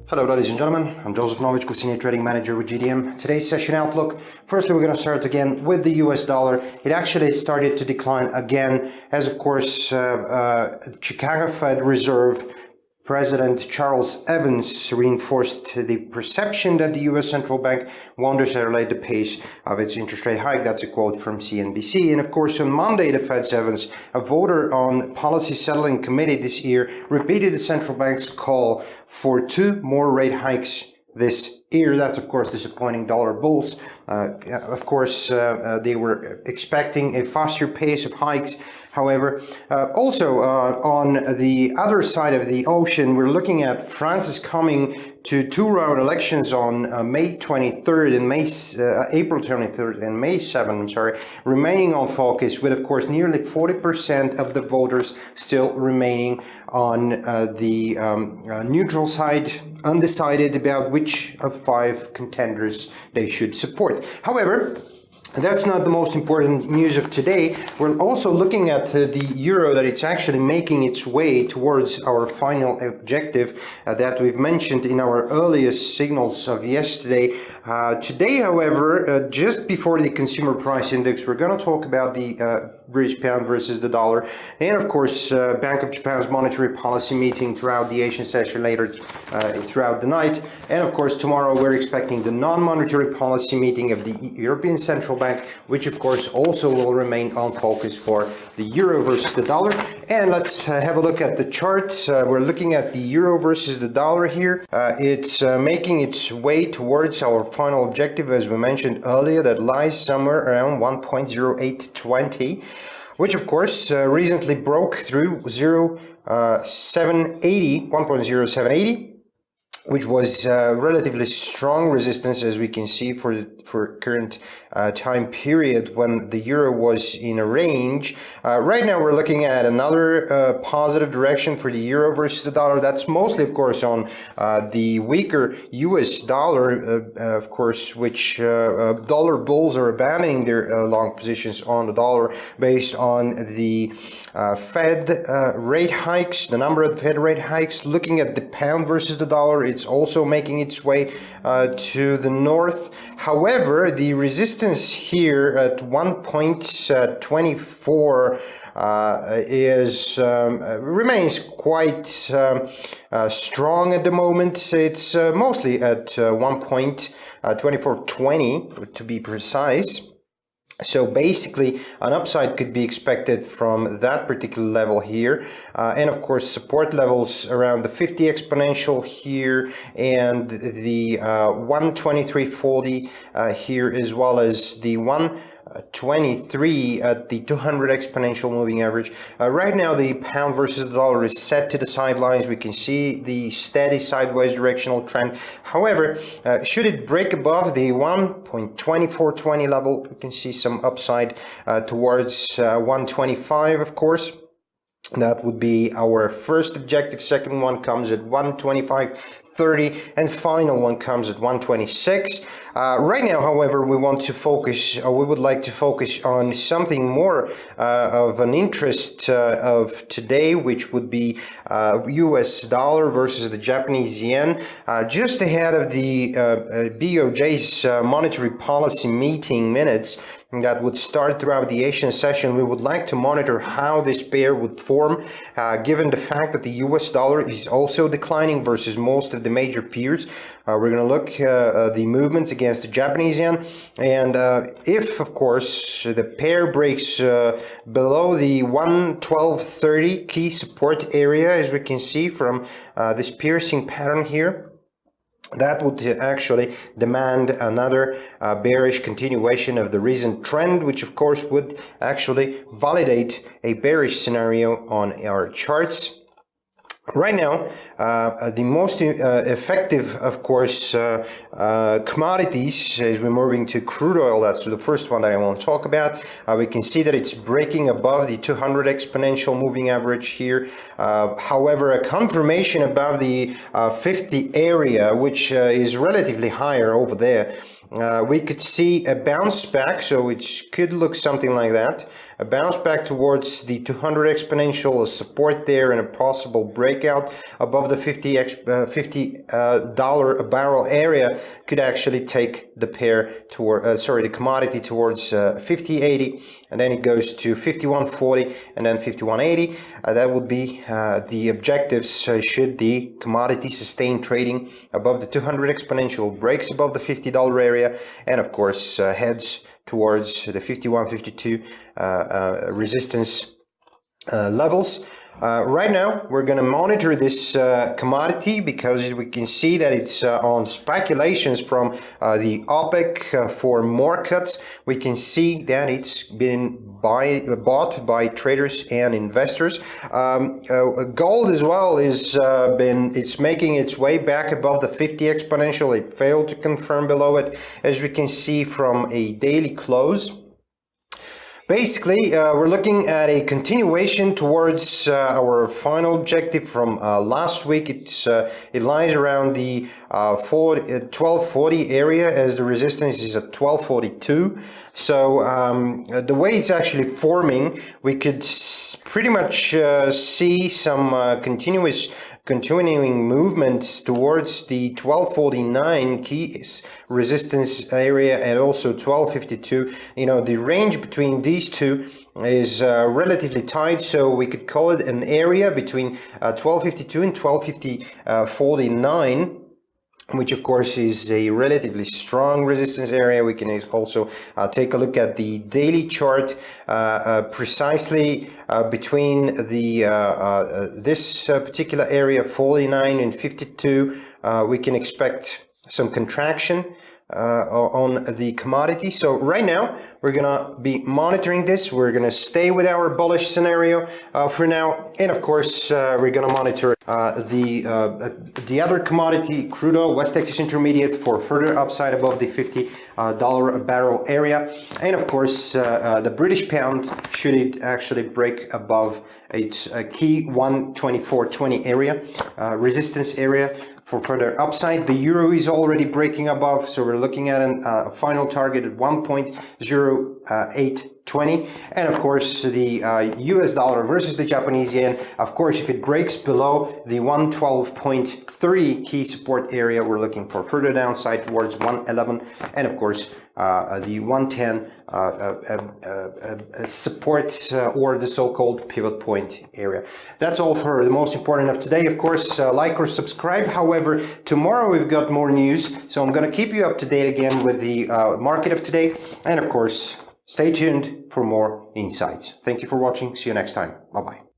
Hello ladies and gentlemen, I'm Joseph Novichko, Senior Trading Manager with GDM. Today's session outlook. Firstly, we're going to start again with the US dollar. It actually started to decline again as, of course, Chicago Fed Reserve President Charles Evans reinforced the perception that the U.S. Central Bank won't decelerate the pace of its interest rate hike. That's a quote from CNBC. And of course, on Monday, the Fed's Evans, a voter on Policy Settling Committee this year, repeated the central bank's call for 2 more rate hikes this year. That's, of course, disappointing dollar bulls. Of course, they were expecting a faster pace of hikes. However, also on the other side of the ocean, we're looking at France is coming to 2-round elections on May 23rd and April 23rd and May 7th, remaining on focus with, of course, nearly 40% of the voters still remaining on the neutral side, undecided about which of 5 contenders they should support. However, that's not the most important news of today. We're also looking at the euro, that it's actually making its way towards our final objective that we've mentioned in our earliest signals of yesterday. Today, however, just before the consumer price index, we're going to talk about the British pound versus the dollar, and of course, Bank of Japan's monetary policy meeting throughout the Asian session later throughout the night. And of course, tomorrow we're expecting the non-monetary policy meeting of the European Central Bank, which of course also will remain on focus for the euro versus the dollar. And let's have a look at the charts. We're looking at the euro versus the dollar here. It's making its way towards our final objective, as we mentioned earlier, that lies somewhere around 1.0820, which of course recently broke through 1.0780, which was relatively strong resistance, as we can see, for current time period when the euro was in a range. Right now we're looking at another positive direction for the euro versus the dollar. That's mostly, of course, on the weaker US dollar, of course, which dollar bulls are abandoning their long positions on the dollar based on the Fed rate hikes, the number of Fed rate hikes. Looking at the pound versus the dollar, it's also making its way to the north. However, the resistance here at 1.24 remains quite strong at the moment. It's mostly at 1.2420 to be precise. So basically, an upside could be expected from that particular level here. And of course, support levels around the 50 exponential here and the 123.40 here, as well as the 123 at the 200 exponential moving average. Right now, the pound versus the dollar is set to the sidelines. We can see the steady sideways directional trend. However, should it break above the 1.2420 level, we can see some upside towards 125, of course. That would be our first objective. Second one comes at 125.30, and final one comes at 126. Right now, however, we would like to focus on something more of an interest of today, which would be US dollar versus the Japanese yen. Just ahead of the BOJ's monetary policy meeting minutes that would start throughout the Asian session, we would like to monitor how this pair would form, given the fact that the US dollar is also declining versus most of the major peers. We're going to look at the movements against the Japanese yen, and if, of course, the pair breaks below the 112.30 key support area, as we can see from this piercing pattern here, that would actually demand another bearish continuation of the recent trend, which of course would actually validate a bearish scenario on our charts. Right now, the most effective, of course, commodities, as we're moving to crude oil, that's the first one that I want to talk about. We can see that it's breaking above the 200 exponential moving average here. However, a confirmation above the 50 area, which is relatively higher over there. We could see a bounce back, so it could look something like that. a bounce back towards the 200 exponential, a support there, and a possible breakout above the $50 a barrel area could actually take the pair toward, the commodity towards 50.80, and then it goes to 51.40 and then 51.80. That would be the objectives should the commodity sustain trading above the 200 exponential, breaks above the $50 area, and of course heads towards the 51.52 resistance levels. Right now, we're going to monitor this commodity because we can see that it's on speculations from the OPEC for more cuts. We can see that it's been bought by traders and investors. Gold as well is it's making its way back above the 50 exponential. It failed to confirm below it, as we can see from a daily close. Basically, we're looking at a continuation towards our final objective from last week. It lies around the 1240 area, as the resistance is at 1242. So the way it's actually forming, we could pretty much see some continuing movements towards the 1249 key resistance area and also 1252. You know, the range between these two is relatively tight, so we could call it an area between 1252 and 1249, which of course is a relatively strong resistance area. We can also take a look at the daily chart precisely between the this particular area 49 and 52. We can expect some contraction on the commodity. So right now we're gonna be monitoring this. We're gonna stay with our bullish scenario for now, and of course we're gonna monitor the other commodity, crude oil, West Texas Intermediate, for further upside above the $50 a barrel area, and of course the British pound, should it actually break above its key 124.20 area resistance area for further upside. The euro is already breaking above, so we're looking at a final target at 1.0820, and of course the US dollar versus the Japanese yen. Of course, if it breaks below the 112.3 key support area, we're looking for further downside towards 111, and of course the 110 support or the so-called pivot point area. That's all for the most important of today. Of course, like or subscribe. However, tomorrow we've got more news, so I'm going to keep you up to date again with the market of today, and of course stay tuned for more insights. Thank you for watching. See you next time. Bye bye.